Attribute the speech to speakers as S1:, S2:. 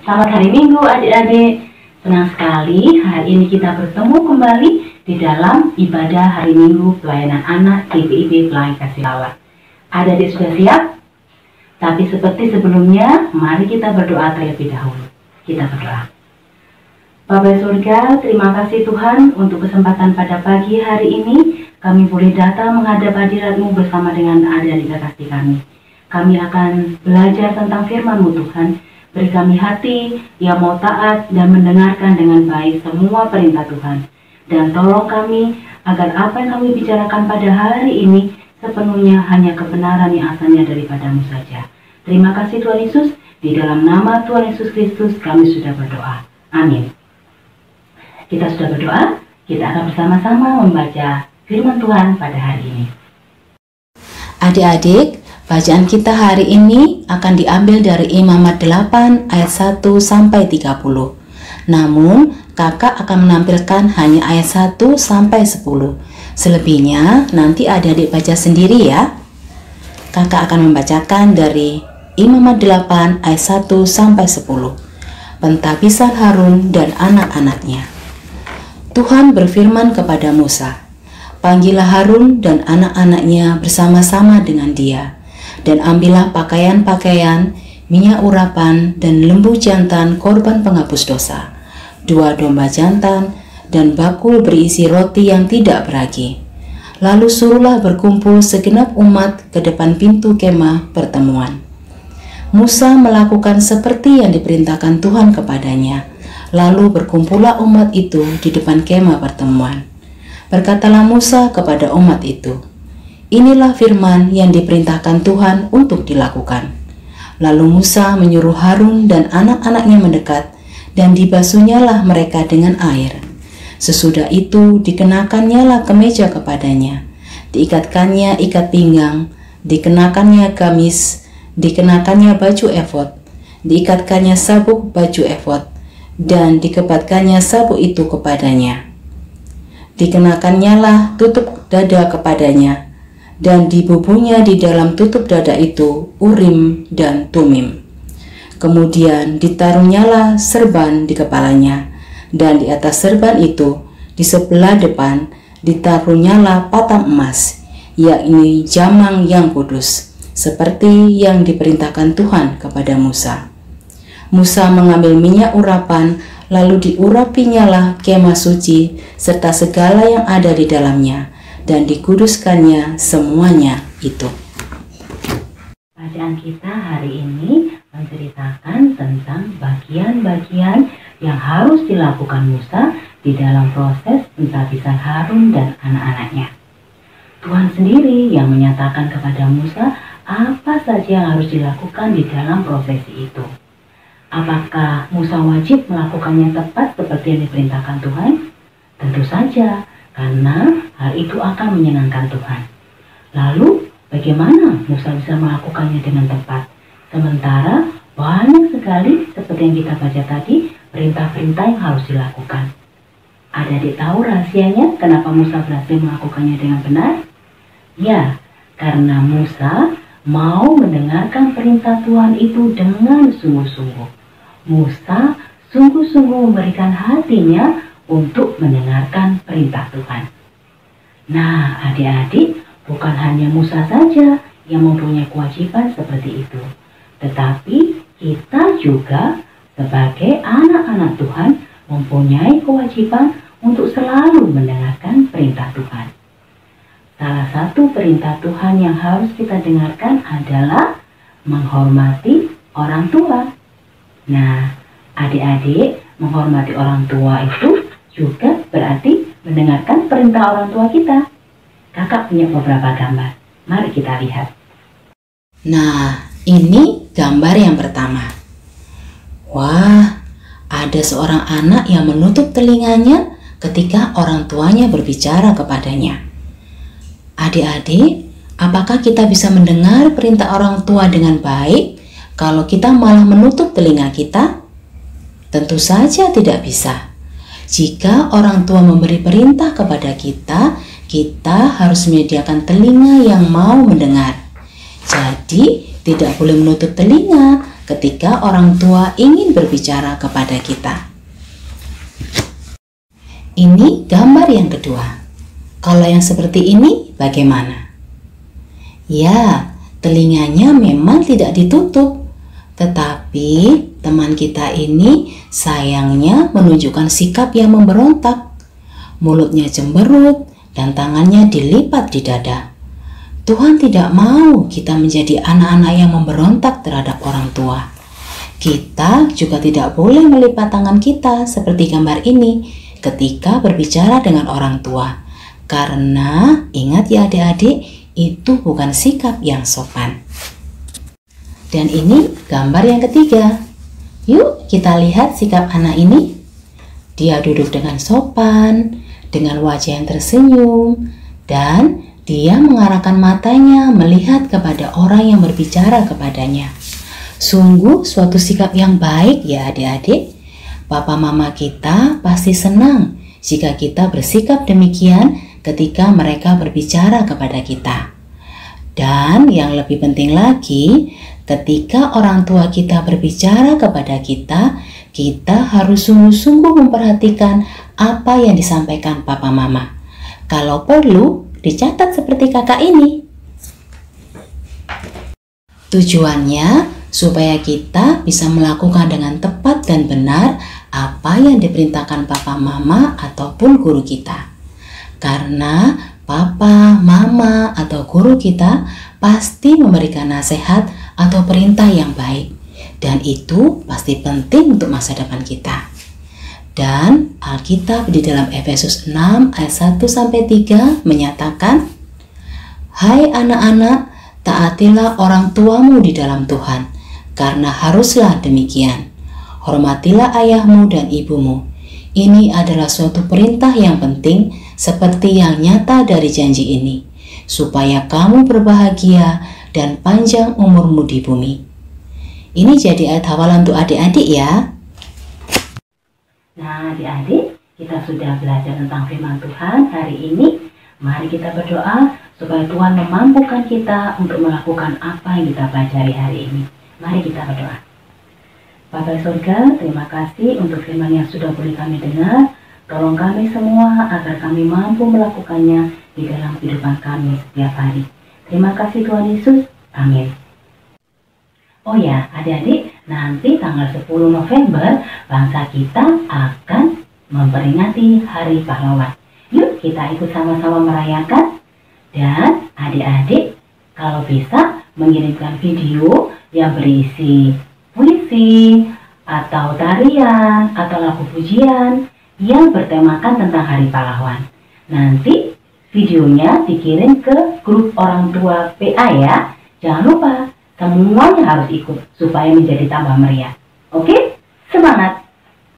S1: Selamat hari Minggu adik-adik. Senang sekali hari ini kita bertemu kembali di dalam ibadah hari Minggu pelayanan anak GPIB Pelangi Kasih Lawan. Adik-adik sudah siap? Tapi seperti sebelumnya, mari kita berdoa terlebih dahulu. Kita berdoa. Bapa surga, terima kasih Tuhan untuk kesempatan pada pagi hari ini. Kami boleh datang menghadap hadirat-Mu bersama dengan adik-adik kekasih kami. Kami akan belajar tentang firman-Mu Tuhan. Beri kami hati yang mau taat dan mendengarkan dengan baik semua perintah Tuhan. Dan tolong kami agar apa yang kami bicarakan pada hari ini sepenuhnya hanya kebenaran yang asalnya daripada-Mu saja. Terima kasih Tuhan Yesus. Di dalam nama Tuhan Yesus Kristus kami sudah berdoa. Amin. Kita sudah berdoa, kita akan bersama-sama membaca firman Tuhan pada hari ini.
S2: Adik-adik, bacaan kita hari ini akan diambil dari Imamat 8 ayat 1 sampai 30. Namun, kakak akan menampilkan hanya ayat 1 sampai 10. Selebihnya nanti adik-adik baca sendiri ya. Kakak akan membacakan dari Imamat 8 ayat 1 sampai 10. Pentabisan Harun dan anak-anaknya. Tuhan berfirman kepada Musa, "Panggillah Harun dan anak-anaknya bersama-sama dengan dia, dan ambillah pakaian-pakaian, minyak urapan, dan lembu jantan korban penghapus dosa, 2 domba jantan, dan bakul berisi roti yang tidak beragi. Lalu suruhlah berkumpul segenap umat ke depan pintu kemah pertemuan." Musa melakukan seperti yang diperintahkan Tuhan kepadanya. Lalu berkumpullah umat itu di depan kemah pertemuan. Berkatalah Musa kepada umat itu, "Inilah firman yang diperintahkan Tuhan untuk dilakukan." Lalu Musa menyuruh Harun dan anak-anaknya mendekat, dan dibasuhnyalah mereka dengan air. Sesudah itu dikenakannya kemeja kepadanya, diikatkannya ikat pinggang, dikenakannya gamis, dikenakannya baju efod, diikatkannya sabuk baju efod, dan dikebatkannya sabuk itu kepadanya. Dikenakannya tutup dada kepadanya, dan dibubuhnya di dalam tutup dada itu Urim dan Tumim. Kemudian ditaruhnyalah serban di kepalanya, dan di atas serban itu di sebelah depan ditaruhnyalah patam emas, yakni jamang yang kudus, seperti yang diperintahkan Tuhan kepada Musa. Musa mengambil minyak urapan, lalu diurapinya kemah suci serta segala yang ada di dalamnya, dan dikuduskannya semuanya itu.
S1: Bacaan kita hari ini menceritakan tentang bagian-bagian yang harus dilakukan Musa di dalam proses pentabisan Harun dan anak-anaknya. Tuhan sendiri yang menyatakan kepada Musa apa saja yang harus dilakukan di dalam prosesi itu. Apakah Musa wajib melakukannya tepat seperti yang diperintahkan Tuhan? Tentu saja, karena hal itu akan menyenangkan Tuhan. Lalu, bagaimana Musa bisa melakukannya dengan tepat? Sementara banyak sekali, seperti yang kita baca tadi, perintah-perintah yang harus dilakukan. Adik-adik tahu rahasianya kenapa Musa berhasil melakukannya dengan benar? Ya, karena Musa mau mendengarkan perintah Tuhan itu dengan sungguh-sungguh. Musa sungguh-sungguh memberikan hatinya untuk mendengarkan perintah Tuhan. Nah, adik-adik, bukan hanya Musa saja yang mempunyai kewajiban seperti itu, tetapi kita juga sebagai anak-anak Tuhan mempunyai kewajiban untuk selalu mendengarkan perintah Tuhan. Salah satu perintah Tuhan yang harus kita dengarkan adalah menghormati orang tua. Nah, adik-adik, menghormati orang tua itu juga berarti mendengarkan perintah orang tua kita. Kakak punya beberapa gambar. Mari kita lihat.
S2: Nah, ini gambar yang pertama. Wah, ada seorang anak yang menutup telinganya ketika orang tuanya berbicara kepadanya. Adik-adik, apakah kita bisa mendengar perintah orang tua dengan baik kalau kita malah menutup telinga kita? Tentu saja tidak bisa. Jika orang tua memberi perintah kepada kita, kita harus menyediakan telinga yang mau mendengar. Jadi, tidak boleh menutup telinga ketika orang tua ingin berbicara kepada kita. Ini gambar yang kedua. Kalau yang seperti ini bagaimana? Ya, telinganya memang tidak ditutup, tetapi teman kita ini sayangnya menunjukkan sikap yang memberontak. Mulutnya cemberut dan tangannya dilipat di dada. Tuhan tidak mau kita menjadi anak-anak yang memberontak terhadap orang tua. Kita juga tidak boleh melipat tangan kita seperti gambar ini ketika berbicara dengan orang tua. Karena ingat ya adik-adik, itu bukan sikap yang sopan. Dan ini gambar yang ketiga. Yuk kita lihat sikap anak ini. Dia duduk dengan sopan, dengan wajah yang tersenyum, dan dia mengarahkan matanya melihat kepada orang yang berbicara kepadanya. Sungguh suatu sikap yang baik ya adik-adik. Papa mama kita pasti senang jika kita bersikap demikian ketika mereka berbicara kepada kita. Dan yang lebih penting lagi, ketika orang tua kita berbicara kepada kita, kita harus sungguh-sungguh memperhatikan apa yang disampaikan papa mama. Kalau perlu, dicatat seperti kakak ini. Tujuannya supaya kita bisa melakukan dengan tepat dan benar apa yang diperintahkan papa mama ataupun guru kita. Karena papa, mama, atau guru kita pasti memberikan nasihat atau perintah yang baik. Dan itu pasti penting untuk masa depan kita. Dan Alkitab di dalam Efesus 6 ayat 1-3 menyatakan, "Hai anak-anak, taatilah orang tuamu di dalam Tuhan, karena haruslah demikian. Hormatilah ayahmu dan ibumu. Ini adalah suatu perintah yang penting seperti yang nyata dari janji ini, supaya kamu berbahagia dan panjang umurmu di bumi." Ini jadi ayat hafalan untuk adik-adik ya.
S1: Nah adik-adik, kita sudah belajar tentang firman Tuhan hari ini. Mari kita berdoa supaya Tuhan memampukan kita untuk melakukan apa yang kita pelajari hari ini. Mari kita berdoa. Bapa surga, terima kasih untuk firman yang sudah boleh kami dengar. Tolong kami semua agar kami mampu melakukannya di dalam kehidupan kami setiap hari. Terima kasih Tuhan Yesus. Amin. Oh ya, adik-adik, nanti tanggal 10 November bangsa kita akan memperingati Hari Pahlawan. Yuk kita ikut sama-sama merayakan. Dan adik-adik kalau bisa mengirimkan video yang berisi puisi atau tarian atau lagu pujian yang bertemakan tentang Hari Pahlawan. Nanti videonya dikirim ke grup orang tua PA ya. Jangan lupa, semuanya harus ikut supaya menjadi tambah meriah. Oke? Semangat!